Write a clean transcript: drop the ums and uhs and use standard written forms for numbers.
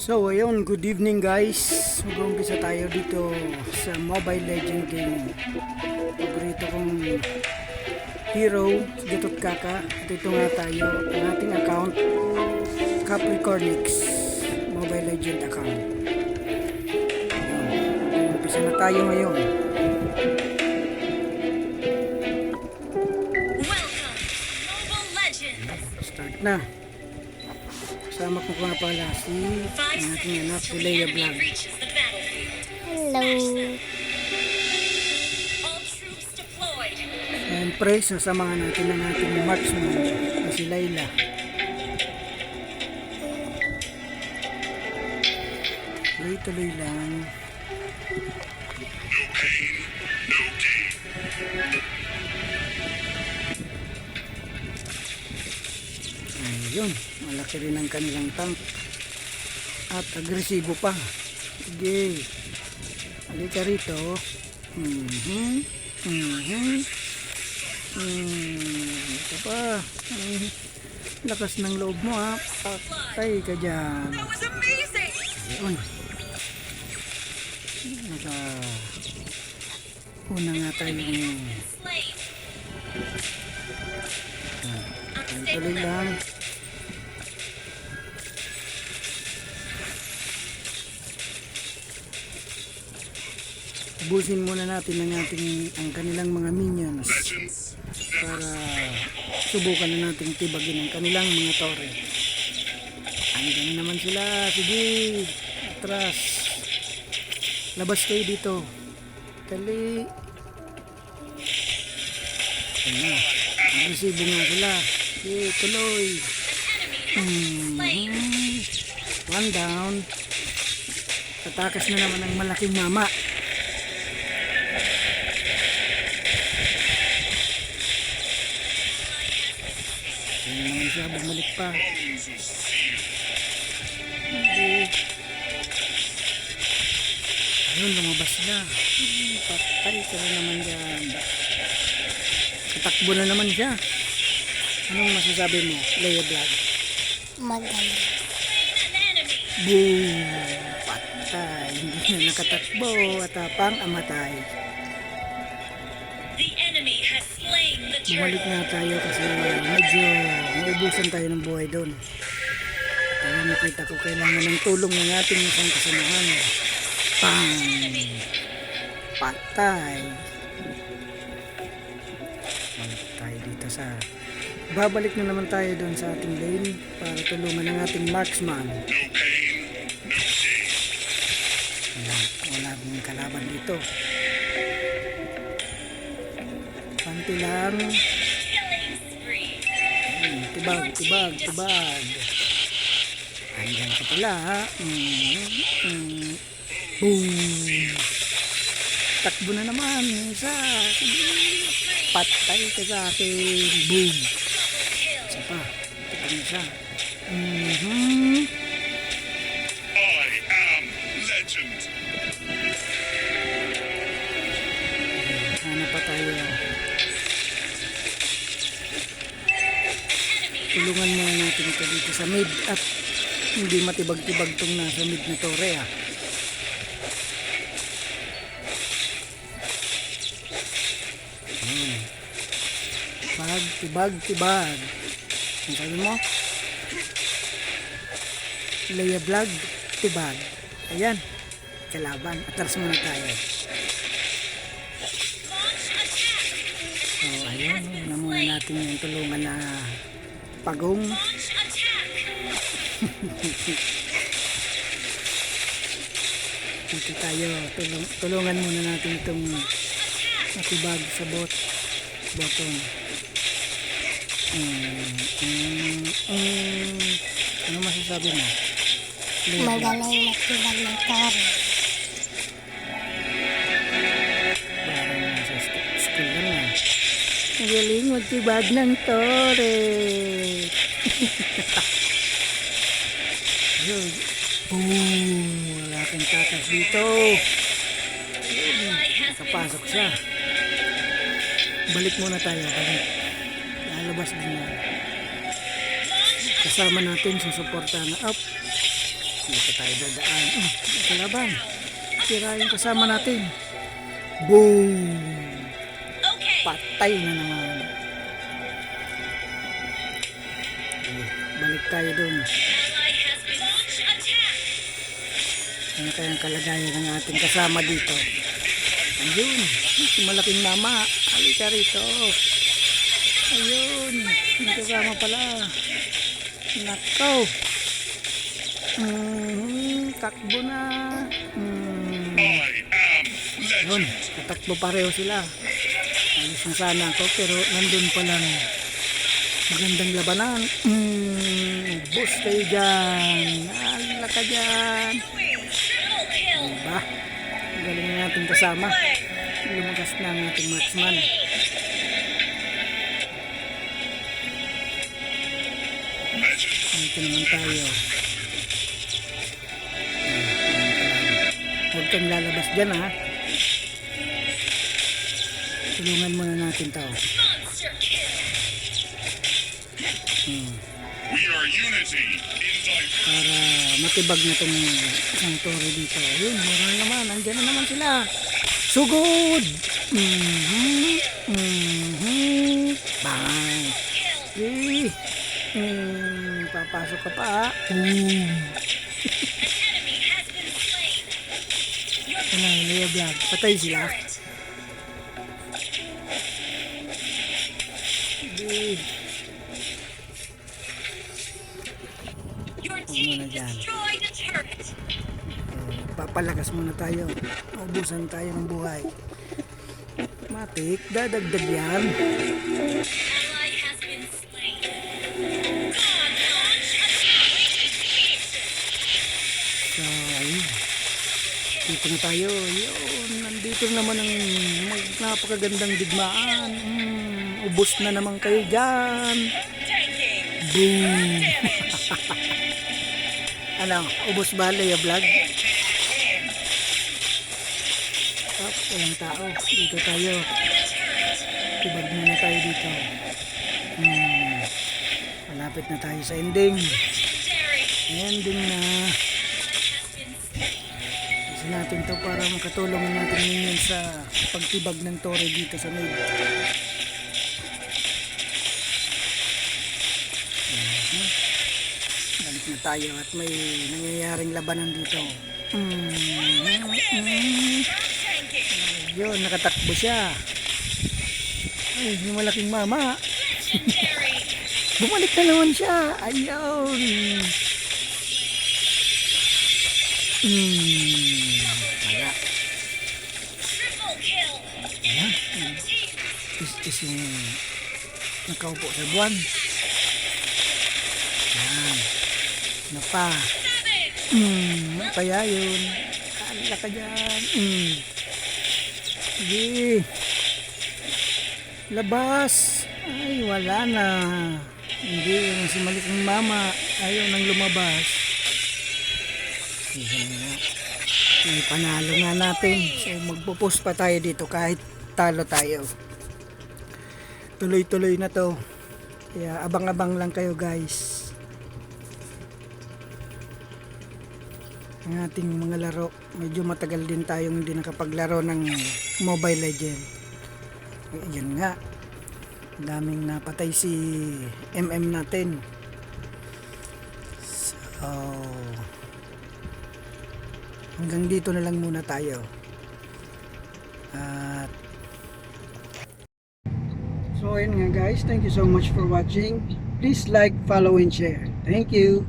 So ayun, good evening guys. Mag-umpisa tayo dito sa Mobile Legend game. Paborito kong hero, si Gatot Kaka. At ito nga tayo, ang ating account, Capricornix Mobile Legend account. Ayun, umpisa na tayo ngayon. Start na. Kasama ko nga pala si ang aking anak, si Leia Vlog. Hello. Siyempre, sasamahan natin ang ating marksman na si Layla. Tuloy-tuloy lang. Ayun, malaki rin ang kanilang tank. At agresibo pa. Sige. Halika rito. Ito pa. Lakas ng loob mo ha. Patay ka dyan. Ayun. Una nga tayo. Tuloy lang. Ubusin muna natin ang kanilang mga minions para subukan na natin tibagin ang kanilang mga tore. Andiyan na naman sila. Sige, atras. Labas kayo dito. Dali. Ayan na. Agresibo nga sila. Sige, tuloy. One down. Tatakas na naman ang malaking mama. Ayan naman siya, bumalik pa. Ayun, lumabas na. Patay ka na naman dyan. Tatakbo na naman siya. Anong masasabi mo, Leia Vlog? Magaling. Boom! Patay. Hindi na nakatakbo at pang amatay. Bumalik na tayo kasi medyo naubusan tayo ng buhay doon. Kaya nakita ko kailangan ng tulong ng ating isang kasamahan. Pang! Patay. Balik tayo dito sa... Babalik na naman tayo doon sa ating lane para tulungan ng ating marksman. Wala akong kalaban dito. Panti lang. Tibag. Andiyan ka pala ha. Boom. Takbo na naman. Isa. Patay ka sa akin. Boom. Isa pa. Takbo na siya. I am legend. Hanap pa tayo. Tulungan muna natin ito dito sa mid at hindi matibag-tibag tong nasa mid na tore ah. Tibag. Ang sabi mo? Leia Vlog, tibag. Ayan, kalaban. Atras muna tayo. So, ayun. Namuna natin yung tulungan na pagong. Dito tayo. Tulungan muna natin itong matibag sa bottom. Ano masasabi mo? Magaling matibag ng tore. Parang nasa school lang ah. Magaling magtibag ng tore. Yun. Boom! Wala kang tatas dito. Nakapasok siya. Balik muna tayo. Lalabas din na. Kasama natin susuportahan up Dito tayo dadaan. Kalaban. Tira yung kasama natin. Boom! Patay na naman. Balik tayo dun. Ano kayang kalagayan ng ating kasama dito? Ayun, si malaking mama. Halika rito. Ayun, may kasama pala. Nakaw. Takbo na. I am Yun, legend. tatakbo pareho sila. Alis na sana ako pero nandun pa lang. Magandang labanan. Boss kayo dyan. Ala ka dyan. Diba? Ang galing na natin kasama. Lumagas na ang ating marksman. Legend. Dito naman tayo. Huwag kang lalabas dyan ha. Tulungan muna natin tao. We are unity in diversity. Para matibag na itong isang tore dito. Ayun, meron naman. Andyan na naman sila. Sugod! Bang! Papasok ka pa ha. Ano, Leo Vlog. Patay sila. Hindi. Muna dyan. Papalakas muna tayo. Ubusan tayo ng buhay. Matik, dadagdag yan. So, ayun. Dito na tayo. Yun, nandito naman ang napakagandang digmaan. Ubos na naman kayo dyan. Boom! Ano, ubos ba Leo Vlog? Oh, walang tao. Dito tayo. Tibag muna tayo dito. Malapit na tayo sa ending. Ending na. Kasi natin to para makatulong natin ngayon sa pagtibag ng tore dito sa mid. Balik na tayo at may nangyayaring labanan dito. Yun, nakatakbo siya. Ay, yung malaking mama. Bumalik na naman siya. Ayun. Wala. Ayan. Is yung nakaupo sa buwan. Ayan. Ano pa? Kaya yun. Kala ka dyan. Sige. Labas. Ay, wala na. Hindi, yung si malaking mama. Ayaw nang lumabas. Sige nga. May panalo nga natin. So, magpo-post pa tayo dito kahit talo tayo. Tuloy-tuloy na to. Kaya abang-abang lang kayo guys. Ang ating mga laro. Medyo matagal din tayong hindi nakapaglaro ng Mobile Legend. Yan nga. Daming napatay si MM natin. So, hanggang dito na lang muna tayo. At so ayun nga guys, thank you so much for watching. Please like, follow and share. Thank you.